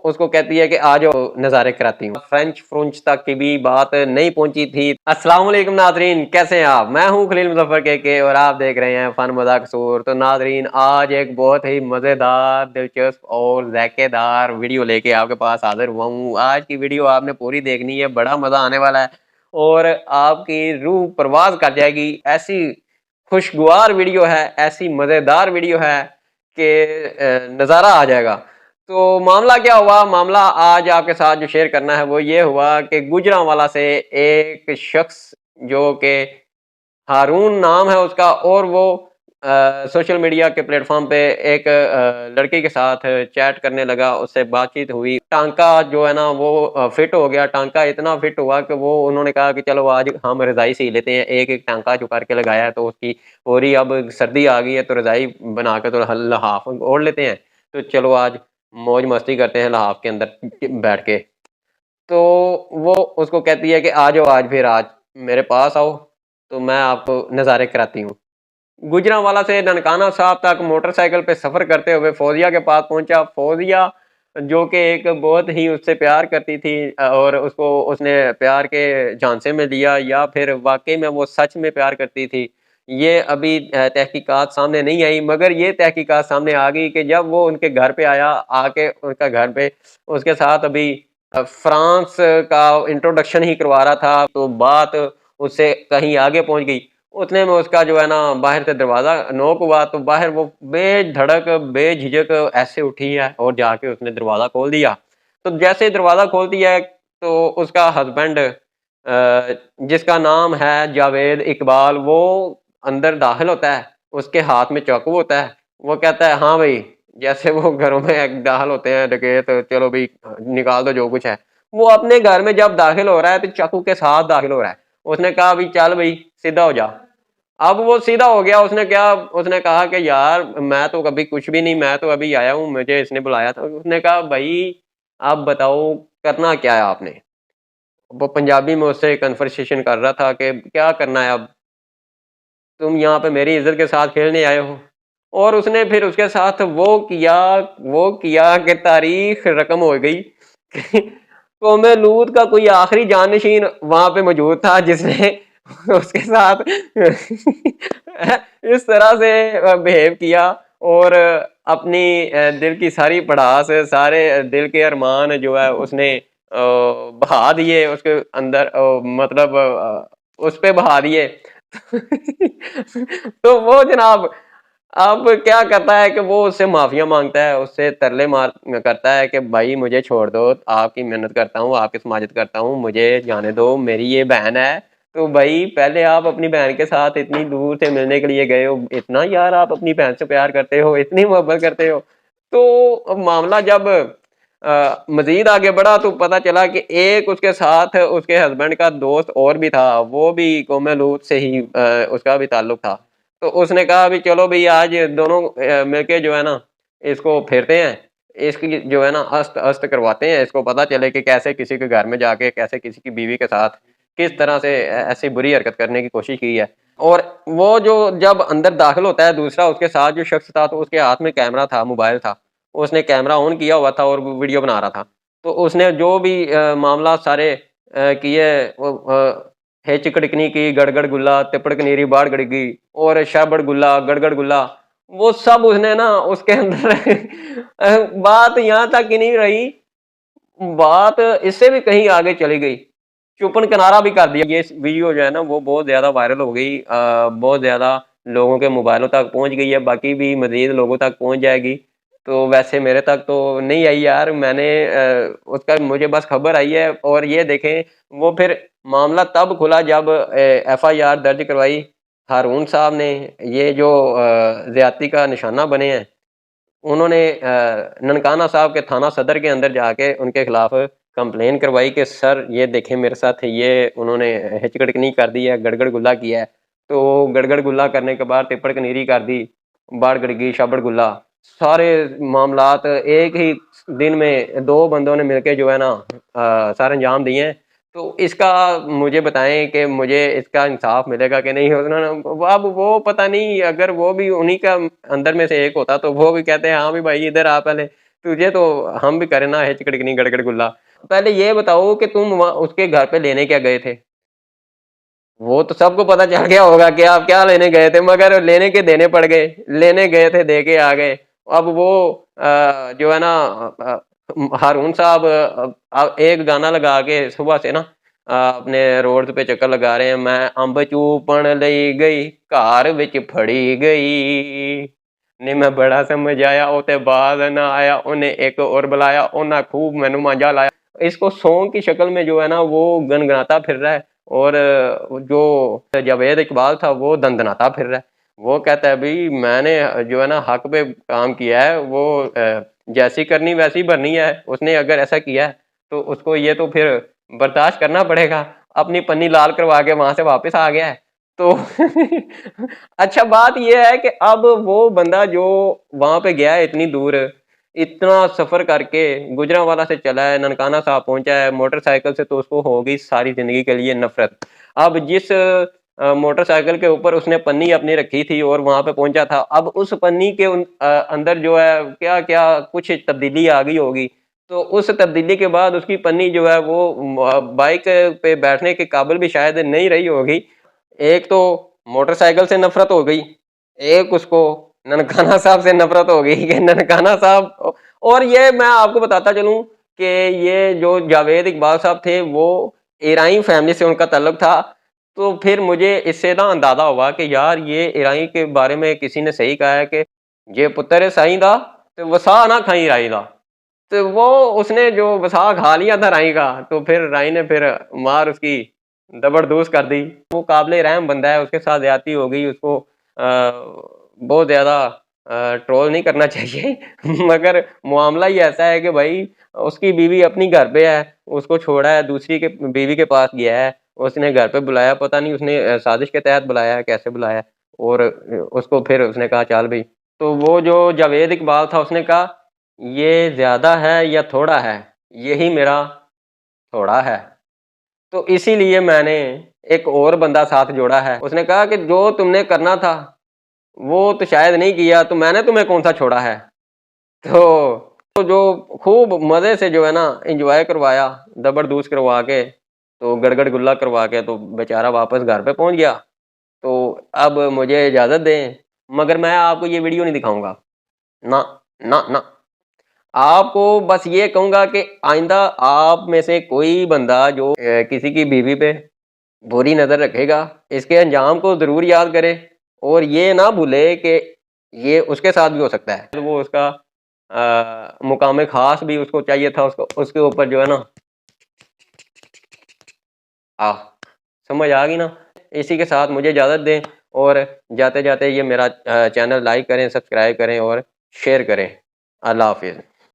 उसको कहती है कि आ जाओ नज़ारे कराती हूँ। फ्रेंच फ्रुंच तक की भी बात नहीं पहुंची थी। अस्सलाम वालेकुम नाजरीन, कैसे हैं आप? मैं हूं खलील मुजफ्फर के और आप देख रहे हैं फन मजाक कसूर। तो नाजरीन, आज एक बहुत ही मज़ेदार, दिलचस्प और ज़ायकेदार वीडियो लेके आपके पास हाजिर हुआ हूँ। आज की वीडियो आपने पूरी देखनी है, बड़ा मज़ा आने वाला है और आपकी रूह परवाज कर जाएगी। ऐसी खुशगवार वीडियो है, ऐसी मज़ेदार वीडियो है कि नज़ारा आ जाएगा। तो मामला क्या हुआ? मामला आज आपके साथ जो शेयर करना है वो ये हुआ कि गुजरांवाला से एक शख्स, जो कि हारून नाम है उसका, और वो सोशल मीडिया के प्लेटफॉर्म पे एक लड़की के साथ चैट करने लगा, उससे बातचीत हुई। टांका जो है ना वो फिट हो गया। टांका इतना फिट हुआ कि वो उन्होंने कहा कि चलो आज हम रज़ाई सी लेते हैं। एक एक टांका जो करके लगाया है तो उसकी और ही अब सर्दी आ गई है तो रज़ाई बना के तो लिहाफ ओढ़ लेते हैं। तो चलो आज मौज मस्ती करते हैं लिहाफ के अंदर बैठ के। तो वो उसको कहती है कि आ जाओ आज, फिर आज मेरे पास आओ तो मैं आपको नज़ारे कराती हूँ। गुजरांवाला से ननकाना साहब तक मोटरसाइकिल पे सफर करते हुए फौजिया के पास पहुंचा। फौजिया जो कि एक बहुत ही उससे प्यार करती थी और उसको उसने प्यार के झांसे में लिया, या फिर वाकई में वो सच में प्यार करती थी, ये अभी तहकीकात सामने नहीं आई। मगर ये तहकीकात सामने आ गई कि जब वो उनके घर पे आया, आके उनका घर पे उसके साथ अभी फ्रांस का इंट्रोडक्शन ही करवा रहा था, तो बात उससे कहीं आगे पहुंच गई। उतने में उसका जो है ना बाहर से दरवाज़ा नॉक हुआ, तो बाहर वो बेधड़क बेझिझक ऐसे उठी है और जाके उसने दरवाज़ा खोल दिया। तो जैसे ही दरवाज़ा खोलती है तो उसका हस्बैंड, जिसका नाम है जावेद इकबाल, वो अंदर दाखिल होता है। उसके हाथ में चाकू होता है। वो कहता है हाँ भाई, जैसे वो घरों में दाखिल होते हैं डकैत, चलो भाई निकाल दो जो कुछ है। वो अपने घर में जब दाखिल हो रहा है तो चाकू के साथ दाखिल हो रहा है। उसने कहा भाई चल भाई सीधा हो जा। अब वो सीधा हो गया। उसने कहा कि यार मैं तो कभी कुछ भी नहीं, मैं तो अभी आया हूँ, मुझे इसने बुलाया था। उसने कहा भाई आप बताओ करना क्या है आपने? वो पंजाबी में उससे कन्वर्सेशन कर रहा था कि क्या करना है अब, तुम यहाँ पे मेरी इज्जत के साथ खेलने आए हो। और उसने फिर उसके साथ वो किया कि तारीख रकम हो गई। कौमे लूत का कोई आखिरी जानशीन वहां पे मौजूद था जिसने उसके साथ इस तरह से बिहेव किया और अपनी दिल की सारी भड़ास, सारे दिल के अरमान जो है उसने बहा दिए उसके अंदर, मतलब उस पे बहा दिए। तो वो जनाब अब क्या करता है कि वो उससे माफिया मांगता है, उससे तरले मार करता है कि भाई मुझे छोड़ दो, आपकी मेहनत करता हूँ, आपकी समाजत करता हूँ, मुझे जाने दो, मेरी ये बहन है। तो भाई पहले आप अपनी बहन के साथ इतनी दूर से मिलने के लिए गए हो, इतना यार आप अपनी बहन से प्यार करते हो, इतनी मोहब्बत करते हो। तो अब मामला जब मजीद आगे बढ़ा तो पता चला कि एक उसके साथ उसके हस्बैंड का दोस्त और भी था, वो भी कौमे लूत से ही उसका भी ताल्लुक था। तो उसने कहा अभी चलो भाई आज दोनों मिलके जो है ना इसको फेरते हैं, इसकी जो है ना अस्त अस्त करवाते हैं, इसको पता चले कि कैसे किसी के घर में जाके कैसे किसी की बीवी के साथ किस तरह से ऐसी बुरी हरकत करने की कोशिश की है। और वो जो जब अंदर दाखिल होता है दूसरा उसके साथ जो शख्स था, तो उसके हाथ में कैमरा था, मोबाइल था, उसने कैमरा ऑन किया हुआ था और वो वीडियो बना रहा था। तो उसने जो भी मामला सारे किए, वो हिच कड़कनी की, गड़गड़ गुल्ला, तिपड़ कनीरी बाढ़ गड़गी और शाबड़ गुल्ला, गड़गड़ गुल्ला, वो सब उसने ना उसके अंदर बात यहाँ तक ही नहीं रही, बात इससे भी कहीं आगे चली गई। चुपन किनारा भी कर दिया। ये वीडियो जो है ना वो बहुत ज़्यादा वायरल हो गई, बहुत ज़्यादा लोगों के मोबाइलों तक पहुँच गई है, बाकी भी मज़ीद लोगों तक पहुँच जाएगी। तो वैसे मेरे तक तो नहीं आई यार, मैंने उसका मुझे बस खबर आई है। और ये देखें वो फिर मामला तब खुला जब एफआईआर दर्ज करवाई हारून साहब ने। ये जो ज़्यादती का निशाना बने हैं, उन्होंने ननकाना साहब के थाना सदर के अंदर जाके उनके खिलाफ कंप्लेन करवाई कि सर ये देखें मेरे साथ ये उन्होंने हिचकड़कनी कर दी है, गड़गड़ गुल्ला किया है। तो गड़गड़ गुल्ला करने के बाद टिप्पड़ कनीरी कर दी, बाढ़ गड़गी, शाबड़ गुल्ला, सारे मामलात एक ही दिन में दो बंदों ने मिलके जो है ना सारे अंजाम दिए हैं। तो इसका मुझे बताएं कि मुझे इसका इंसाफ मिलेगा कि नहीं। उन्होंने अब वो पता नहीं, अगर वो भी उन्हीं का अंदर में से एक होता तो वो भी कहते हैं हाँ भी भाई इधर आ पहले, तुझे तो हम भी करें ना हिचकड़कनी गड़गड़ गुल्ला। पहले ये बताओ कि तुम उसके घर पे लेने क्या गए थे? वो तो सबको पता चल गया होगा कि आप क्या लेने गए थे, मगर लेने के देने पड़ गए। लेने गए थे, दे के आ गए। अब वो जो है ना, हारून साहब एक गाना लगा के सुबह से ना अपने रोड पे चक्कर लगा रहे हैं। मैं अंब चूपन लई गई, घर विच फड़ी गई नी, मैं बड़ा समझाया ओते बाद ना आया, उन्हें एक और बुलाया, उन्हें खूब मैनू मांझा लाया। इसको सॉन्ग की शक्ल में जो है ना वो गनगनाता फिर रहा है, और जो जावेद इकबाल था वो दंदनाता फिर रहा है। वो कहता है भाई मैंने जो है ना हक पे काम किया है, वो जैसी करनी वैसी भरनी है। उसने अगर ऐसा किया है तो उसको ये तो फिर बर्दाश्त करना पड़ेगा। अपनी पन्नी लाल करवा के वहां से वापस आ गया है तो अच्छा बात यह है कि अब वो बंदा जो वहां पे गया है इतनी दूर, इतना सफर करके गुजरांवाला से चला है, ननकाना साहब पहुंचा है मोटरसाइकिल से, तो उसको हो गई सारी जिंदगी के लिए नफरत। अब जिस मोटरसाइकिल के ऊपर उसने पन्नी अपनी रखी थी और वहां पे पहुंचा था, अब उस पन्नी के अंदर जो है क्या क्या कुछ तब्दीली आ गई होगी। तो उस तब्दीली के बाद उसकी पन्नी जो है वो बाइक पे बैठने के काबिल भी शायद नहीं रही होगी। एक तो मोटरसाइकिल से नफरत हो गई, एक उसको ननकाना साहब से नफरत हो गई कि ननकाना साहब। और ये मैं आपको बताता चलूं कि ये जो जावेद इकबाल साहब थे वो ईरानी फैमिली से उनका ताल्लुक था। तो फिर मुझे इससे ना अंदाजा हुआ कि यार ये ईरानी के बारे में किसी ने सही कहा है कि जे पुत्र साईं दा तो वसा ना खाई राई दा। तो वो उसने जो वसा खा लिया था राई का, तो फिर राई ने फिर मार उसकी जबरदोस्त कर दी। वो काबिल रहम बंदा है, उसके साथ ज्यादती हो गई, उसको बहुत ज्यादा ट्रोल नहीं करना चाहिए मगर मामला ही ऐसा है कि भाई उसकी बीवी अपनी घर पे है, उसको छोड़ा है, दूसरी के बीवी के पास गया है, उसने घर पे बुलाया, पता नहीं उसने साजिश के तहत बुलाया है, कैसे बुलाया है, और उसको फिर उसने कहा चल भाई। तो वो जो जावेद इकबाल था उसने कहा ये ज्यादा है या थोड़ा है, यही मेरा थोड़ा है। तो इसीलिए मैंने एक और बंदा साथ जोड़ा है। उसने कहा कि जो तुमने करना था वो तो शायद नहीं किया, तो मैंने तुम्हें कौन सा छोड़ा है। तो जो खूब मजे से जो है ना एंजॉय करवाया, जबरदस्त करवा के, तो गड़गड़ गुल्ला करवा के, तो बेचारा वापस घर पे पहुंच गया। तो अब मुझे इजाजत दें, मगर मैं आपको ये वीडियो नहीं दिखाऊंगा ना, ना ना। आपको बस ये कहूंगा कि आइंदा आप में से कोई बंदा जो किसी की बीवी पे बुरी नजर रखेगा, इसके अंजाम को जरूर याद करे, और ये ना भूले कि ये उसके साथ भी हो सकता है। तो वो उसका मुकाम खास भी उसको चाहिए था, उसको उसके ऊपर जो है ना आ समझ आ गई ना। इसी के साथ मुझे इजाजत दें, और जाते जाते ये मेरा चैनल लाइक करें, सब्सक्राइब करें और शेयर करें। अल्लाह हाफिज।